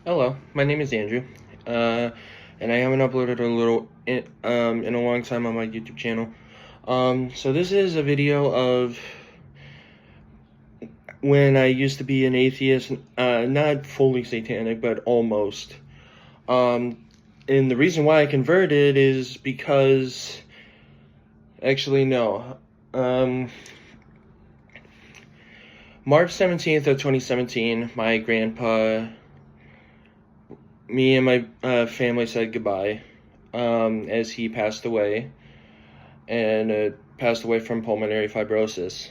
Hello, my name is Andrew, and I haven't uploaded in a long time on my YouTube channel. So this is a video of when I used to be an atheist, not fully satanic, but almost. And the reason why I converted is because, actually no, March 17th of 2017, my grandpa, me and my family said goodbye as he passed away, and passed away from pulmonary fibrosis.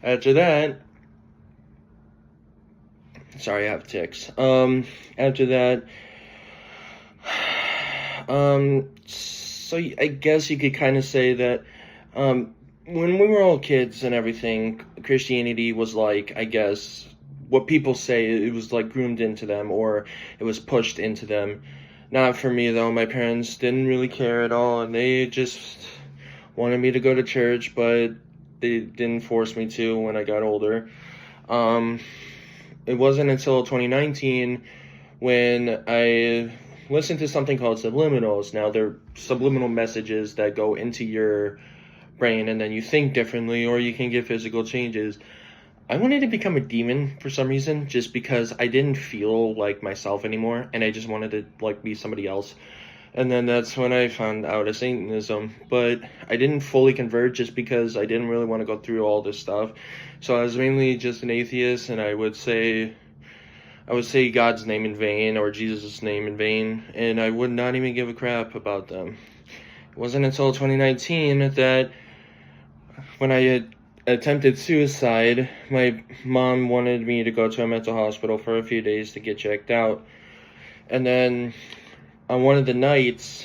After that, sorry, I have tics. After that, so I guess you could kind of say that when we were all kids and everything, Christianity was like, I guess, what people say, it was like groomed into them, or it was pushed into them. Not for me, though. My parents didn't really care at all, and they just wanted me to go to church, but they didn't force me to when I got older. It wasn't until 2019 when I listened to something called subliminals. Now, they're subliminal messages that go into your brain, and then you think differently, or you can get physical changes. I wanted to become a demon for some reason, just because I didn't feel like myself anymore, and I just wanted to like be somebody else. And then that's when I found out of Satanism. But I didn't fully convert just because I didn't really want to go through all this stuff. So I was mainly just an atheist, and I would say God's name in vain, or Jesus' name in vain, and I would not even give a crap about them. It wasn't until 2019 that when I had attempted suicide, my mom wanted me to go to a mental hospital for a few days to get checked out. And then on one of the nights,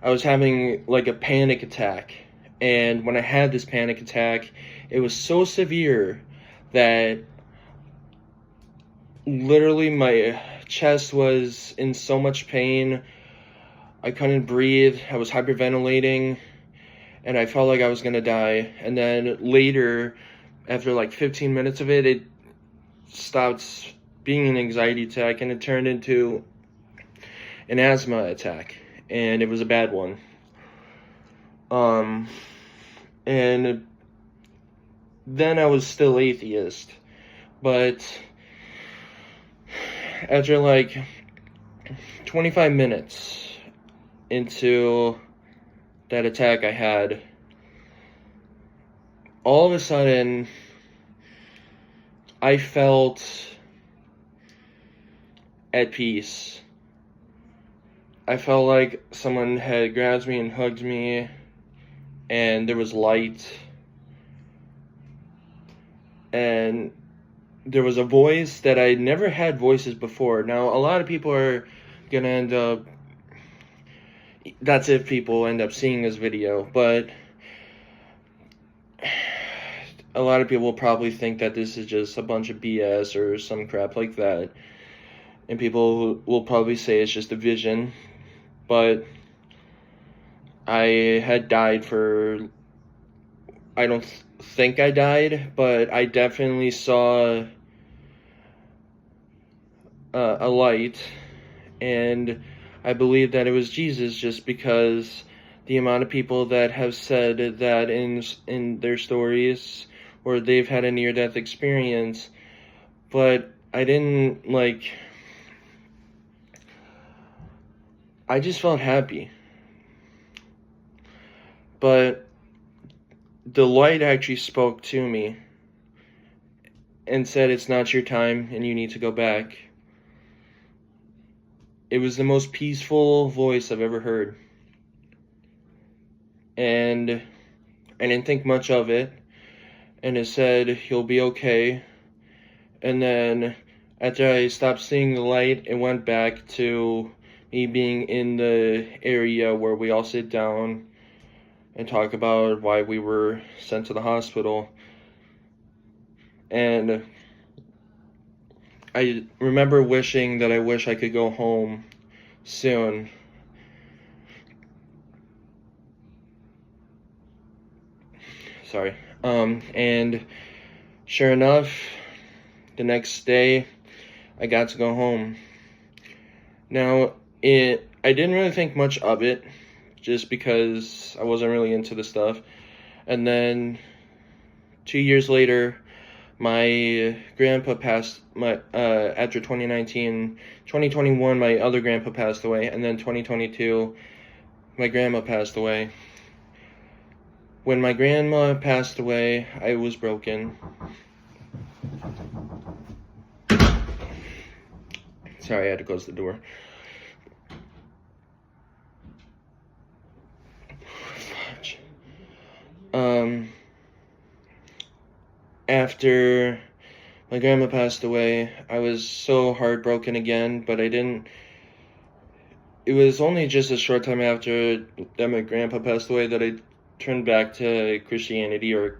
I was having like a panic attack. And when I had this panic attack, it was so severe that literally my chest was in so much pain. I couldn't breathe. I was hyperventilating, and I felt like I was gonna die. And then later, after like 15 minutes of it, it stopped being an anxiety attack, and it turned into an asthma attack, and it was a bad one. And then I was still atheist, but after like 25 minutes into that attack I had, all of a sudden I felt at peace. I felt like someone had grabbed me and hugged me, and there was light, and there was a voice that I never had voices before. Now, a lot of people are gonna end up, that's if people end up seeing this video, but a lot of people will probably think that this is just a bunch of BS or some crap like that, and people will probably say it's just a vision. But I had died I don't think I died, but I definitely saw a light, and I believe that it was Jesus, just because the amount of people that have said that in their stories, or they've had a near-death experience. But I didn't, like, I just felt happy. But the light actually spoke to me and said, it's not your time and you need to go back. It was the most peaceful voice I've ever heard. And I didn't think much of it. And it said, you'll be okay. And then after I stopped seeing the light, it went back to me being in the area where we all sit down and talk about why we were sent to the hospital. And I remember wishing that I could go home soon. Sorry. And sure enough, the next day, I got to go home. Now, I didn't really think much of it, just because I wasn't really into the stuff. And then 2 years later, my grandpa passed. After 2021, my other grandpa passed away, and then 2022, my grandma passed away. When my grandma passed away, I was broken. Sorry, I had to close the door. After my grandma passed away, I was so heartbroken again, but I didn't. It was only just a short time after that my grandpa passed away that I turned back to Christianity, or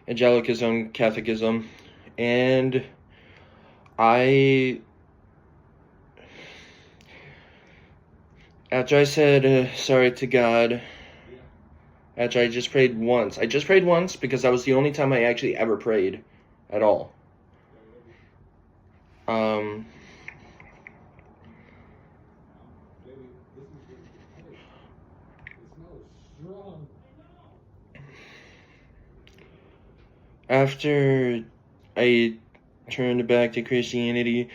Angelicism, Catholicism, and after I said sorry to God, after I just prayed once because that was the only time I actually ever prayed at all. After I turned back to Christianity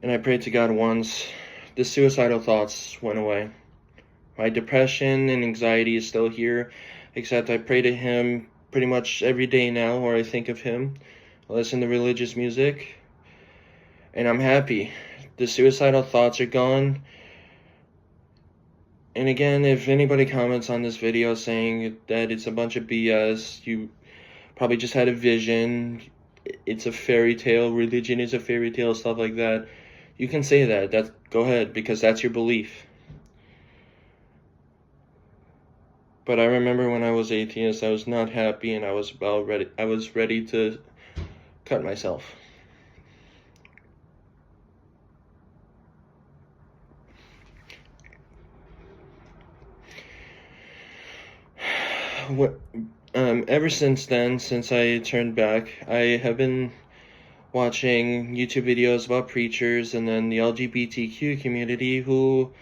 and I prayed to God once, the suicidal thoughts went away. My depression and anxiety is still here, except I pray to Him pretty much every day now, or I think of Him. I listen to religious music, and I'm happy. The suicidal thoughts are gone. And again, if anybody comments on this video saying that it's a bunch of BS, you probably just had a vision, it's a fairy tale, religion is a fairy tale, stuff like that, you can say that. Go ahead, because that's your belief. But I remember when I was atheist, I was not happy, and I was ready to cut myself. Ever since then, since I turned back, I have been watching YouTube videos about preachers and then the LGBTQ community who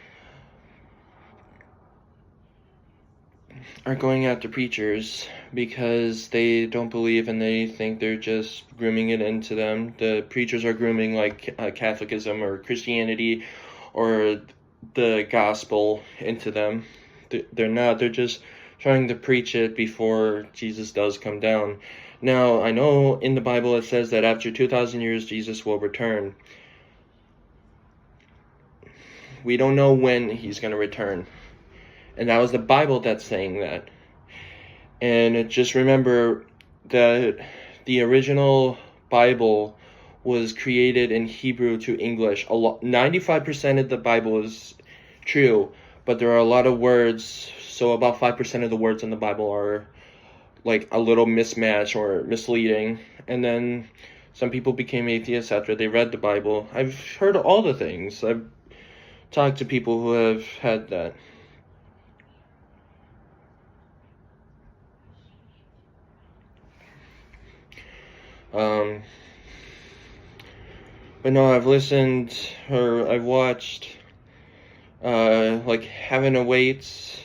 are going after preachers because they don't believe and they think they're just grooming it into them. The preachers are grooming like Catholicism or Christianity or the gospel into them. They're not. They're just trying to preach it before Jesus does come down. Now, I know in the Bible it says that after 2,000 years, Jesus will return. We don't know when He's going to return. And that was the Bible that's saying that. And just remember that the original Bible was created in Hebrew to English. 95% of the Bible is true, but there are a lot of words, so about 5% of the words in the Bible are like a little mismatch or misleading. And then some people became atheists after they read the Bible. I've heard all the things. I've talked to people who have had that. But no, I've listened, or I've watched, like Heaven Awaits,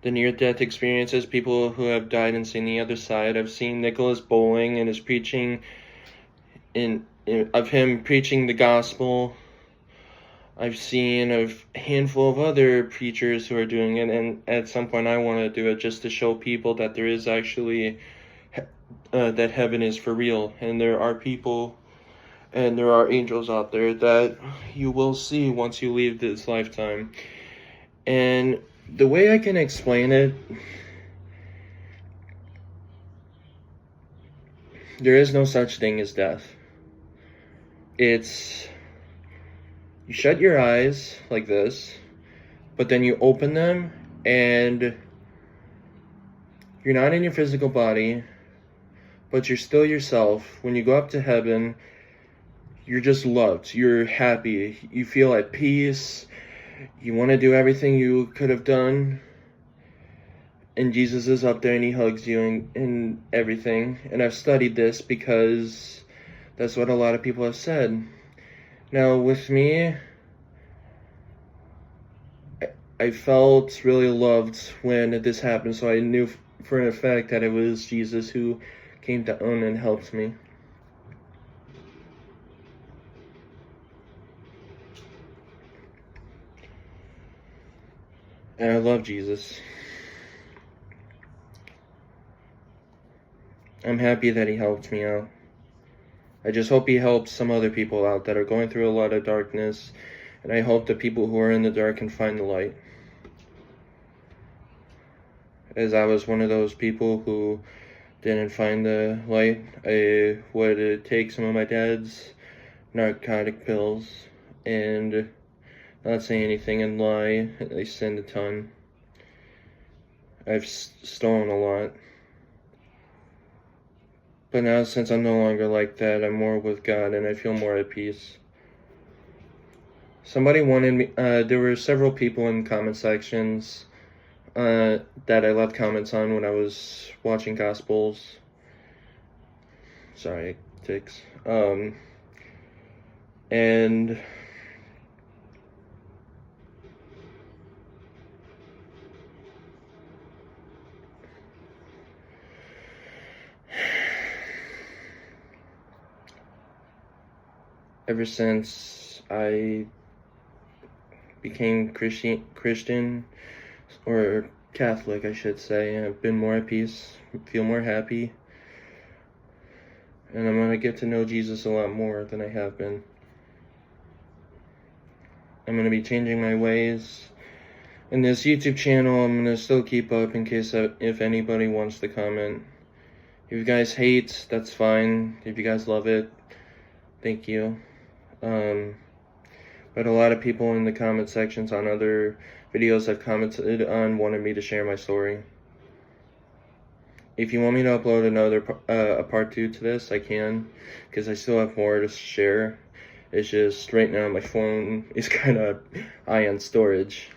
the near-death experiences, people who have died and seen the other side. I've seen Nicholas Bowling and his preaching, of him preaching the gospel. I've seen a handful of other preachers who are doing it, and at some point I want to do it just to show people that there is actually, that heaven is for real, and there are people and there are angels out there that you will see once you leave this lifetime. And the way I can explain it, there is no such thing as death. It's, you shut your eyes like this, but then you open them and you're not in your physical body, but you're still yourself. When you go up to heaven, you're just loved, you're happy, you feel at peace, you want to do everything you could have done, and Jesus is up there and He hugs you and everything. And I've studied this because that's what a lot of people have said. Now with me, I felt really loved when this happened, so I knew for an fact that it was Jesus who came down and helped me. And I love Jesus. I'm happy that he helped me out. I just hope he helps some other people out that are going through a lot of darkness, and I hope the people who are in the dark can find the light. As I was one of those people who didn't find the light, I would take some of my dad's narcotic pills and not say anything and lie. I sinned a ton. I've stolen a lot. But now, since I'm no longer like that, I'm more with God and I feel more at peace. Somebody wanted me, there were several people in comment sections that I left comments on when I was watching Gospels. Sorry, ticks. And ever since I became Christian, or Catholic, I should say, I've been more at peace, feel more happy, and I'm going to get to know Jesus a lot more than I have been. I'm going to be changing my ways. In this YouTube channel, I'm going to still keep up in case if anybody wants to comment. If you guys hate, that's fine. If you guys love it, thank you. But a lot of people in the comment sections on other videos I've commented on wanted me to share my story. If you want me to upload another a part 2 to this, I can, because I still have more to share. It's just right now my phone is kind of high on storage.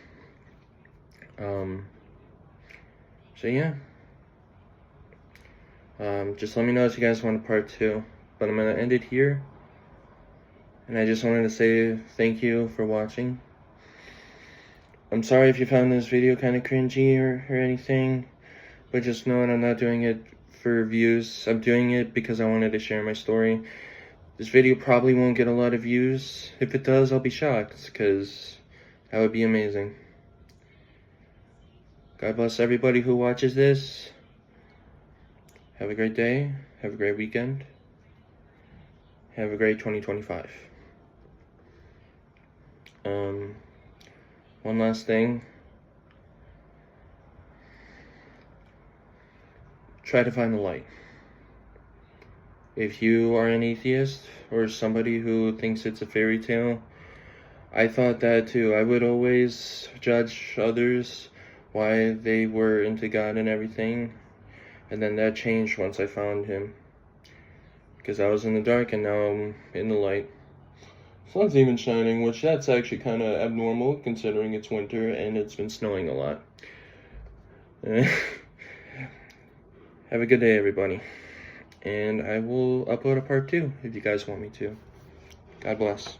So yeah. Just let me know if you guys want a part 2. But I'm gonna end it here. And I just wanted to say thank you for watching. I'm sorry if you found this video kind of cringy or anything, but just know that I'm not doing it for views. I'm doing it because I wanted to share my story. This video probably won't get a lot of views. If it does, I'll be shocked, because that would be amazing. God bless everybody who watches this. Have a great day. Have a great weekend. Have a great 2025. One last thing. Try to find the light. If you are an atheist or somebody who thinks it's a fairy tale, I thought that too. I would always judge others why they were into God and everything, and then that changed once I found him, because I was in the dark and now I'm in the light. Sun's even shining, which that's actually kind of abnormal considering it's winter and it's been snowing a lot. Have a good day, everybody. And I will upload a part 2 if you guys want me to. God bless.